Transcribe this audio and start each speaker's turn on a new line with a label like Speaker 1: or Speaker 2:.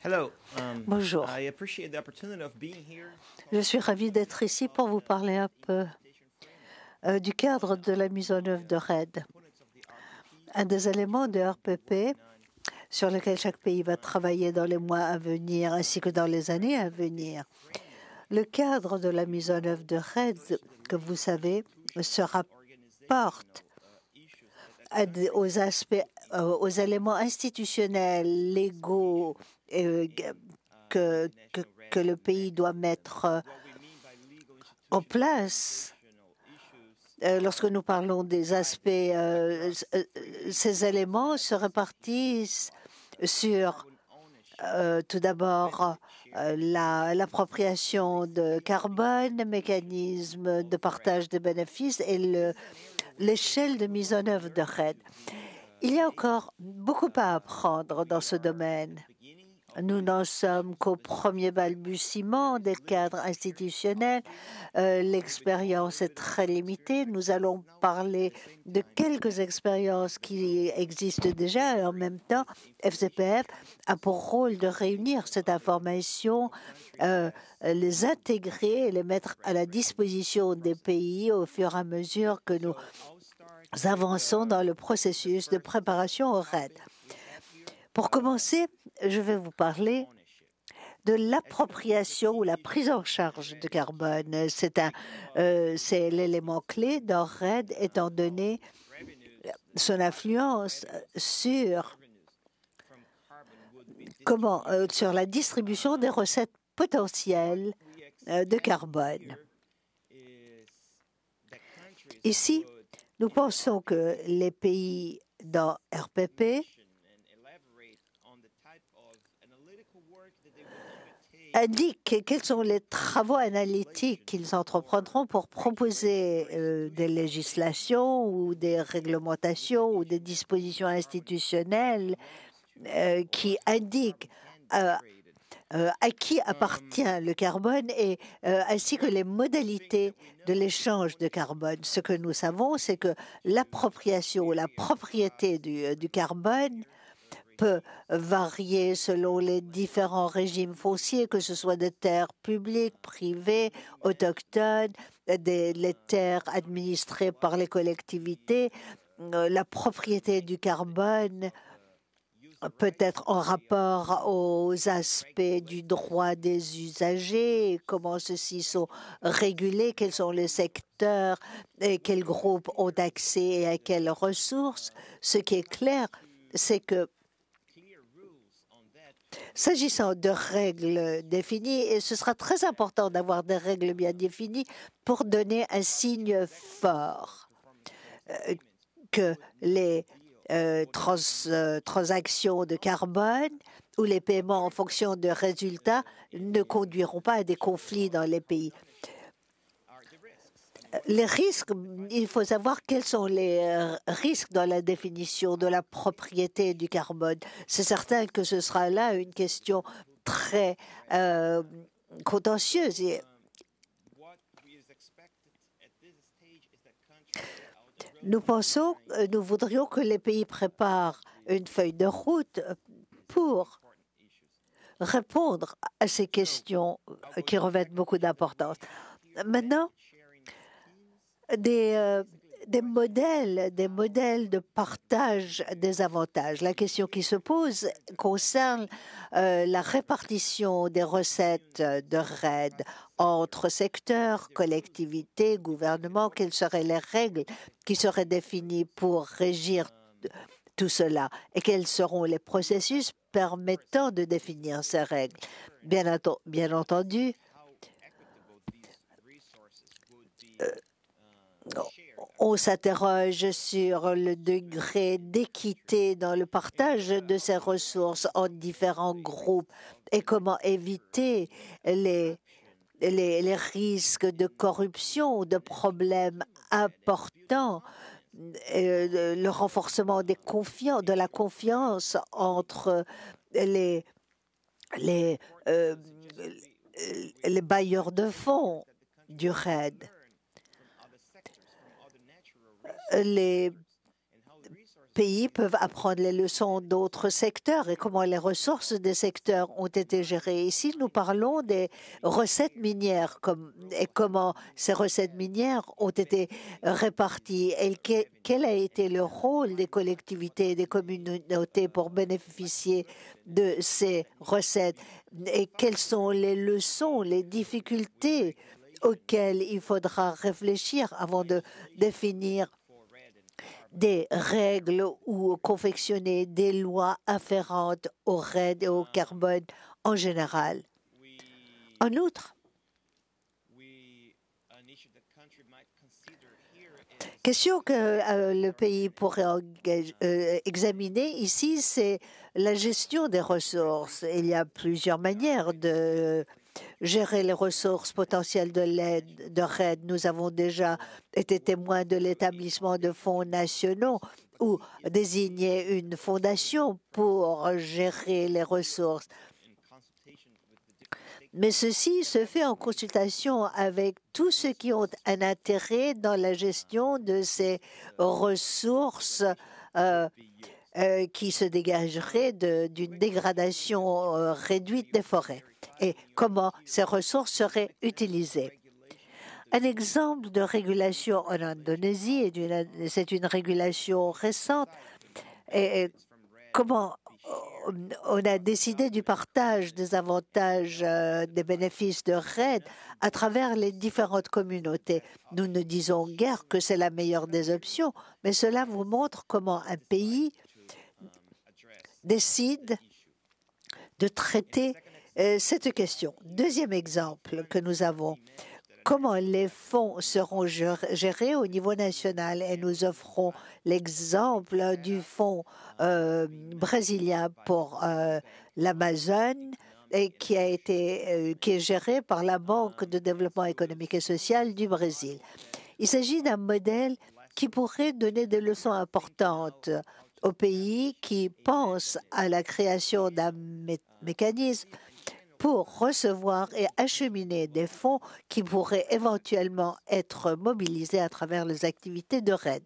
Speaker 1: Hello.
Speaker 2: Bonjour.
Speaker 1: I appreciate the opportunity of being here.
Speaker 2: Je suis ravie d'être ici pour vous parler un peu du cadre de la mise en œuvre de RED. Un des éléments de RPP sur lequel chaque pays va travailler dans les mois à venir ainsi que dans les années à venir. Le cadre de la mise en œuvre de RED, que vous savez, se rapporte aux aspects, aux éléments institutionnels, légaux que le pays doit mettre en place. Lorsque nous parlons des aspects, ces éléments se répartissent sur tout d'abord l'appropriation de carbone, le mécanisme de partage des bénéfices et l'échelle de mise en œuvre de RED. Il y a encore beaucoup à apprendre dans ce domaine. Nous n'en sommes qu'au premier balbutiement des cadres institutionnels. L'expérience est très limitée. Nous allons parler de quelques expériences qui existent déjà et en même temps, FCPF a pour rôle de réunir cette information, les intégrer et les mettre à la disposition des pays au fur et à mesure que nous avançons dans le processus de préparation au RED. Pour commencer, je vais vous parler de l'appropriation ou la prise en charge de carbone. C'est l'élément clé dans RED étant donné son influence sur sur la distribution des recettes potentielles de carbone. Ici, nous pensons que les pays dans RPP indiquent quels sont les travaux analytiques qu'ils entreprendront pour proposer des législations ou des réglementations ou des dispositions institutionnelles qui indiquent à qui appartient le carbone et ainsi que les modalités de l'échange de carbone. Ce que nous savons, c'est que l'appropriation ou la propriété du carbone peut varier selon les différents régimes fonciers, que ce soit des terres publiques, privées, autochtones, les terres administrées par les collectivités. La propriété du carbone peut être en rapport aux aspects du droit des usagers, comment ceux-ci sont régulés, quels sont les secteurs et quels groupes ont accès et à quelles ressources. Ce qui est clair, c'est que s'agissant de règles définies, et ce sera très important d'avoir des règles bien définies pour donner un signe fort que les transactions de carbone ou les paiements en fonction de résultats ne conduiront pas à des conflits dans les pays. Les risques, il faut savoir quels sont les risques dans la définition de la propriété du carbone. C'est certain que ce sera là une question très contentieuse. Nous voudrions que les pays préparent une feuille de route pour répondre à ces questions qui revêtent beaucoup d'importance. Maintenant, des modèles de partage des avantages. La question qui se pose concerne la répartition des recettes de RED entre secteurs, collectivités, gouvernements. Quelles seraient les règles qui seraient définies pour régir tout cela et quels seront les processus permettant de définir ces règles? Bien entendu, on s'interroge sur le degré d'équité dans le partage de ces ressources en différents groupes et comment éviter les risques de corruption ou de problèmes importants, le renforcement de la confiance entre les bailleurs de fonds du RED. Les pays peuvent apprendre les leçons d'autres secteurs et comment les ressources des secteurs ont été gérées. Ici, nous parlons des recettes minières et comment ces recettes minières ont été réparties et quel a été le rôle des collectivités et des communautés pour bénéficier de ces recettes et quelles sont les leçons, les difficultés auxquelles il faudra réfléchir avant de définir des règles ou confectionner des lois afférentes au RED et au carbone en général. En outre, question que le pays pourrait examiner ici, c'est la gestion des ressources. Il y a plusieurs manières de gérer les ressources potentielles de l'aide de RED. Nous avons déjà été témoins de l'établissement de fonds nationaux ou désigner une fondation pour gérer les ressources. Mais ceci se fait en consultation avec tous ceux qui ont un intérêt dans la gestion de ces ressources qui se dégageraient d'une dégradation réduite des forêts et comment ces ressources seraient utilisées. Un exemple de régulation en Indonésie, c'est une régulation récente, et comment on a décidé du partage des avantages, des bénéfices de RED à travers les différentes communautés. Nous ne disons guère que c'est la meilleure des options, mais cela vous montre comment un pays décide de traiter cette question. Deuxième exemple que nous avons, comment les fonds seront gérés au niveau national et nous offrons l'exemple du fonds brésilien pour l'Amazone et qui est géré par la Banque de développement économique et social du Brésil. Il s'agit d'un modèle qui pourrait donner des leçons importantes aux pays qui pensent à la création d'un mécanisme pour recevoir et acheminer des fonds qui pourraient éventuellement être mobilisés à travers les activités de RED.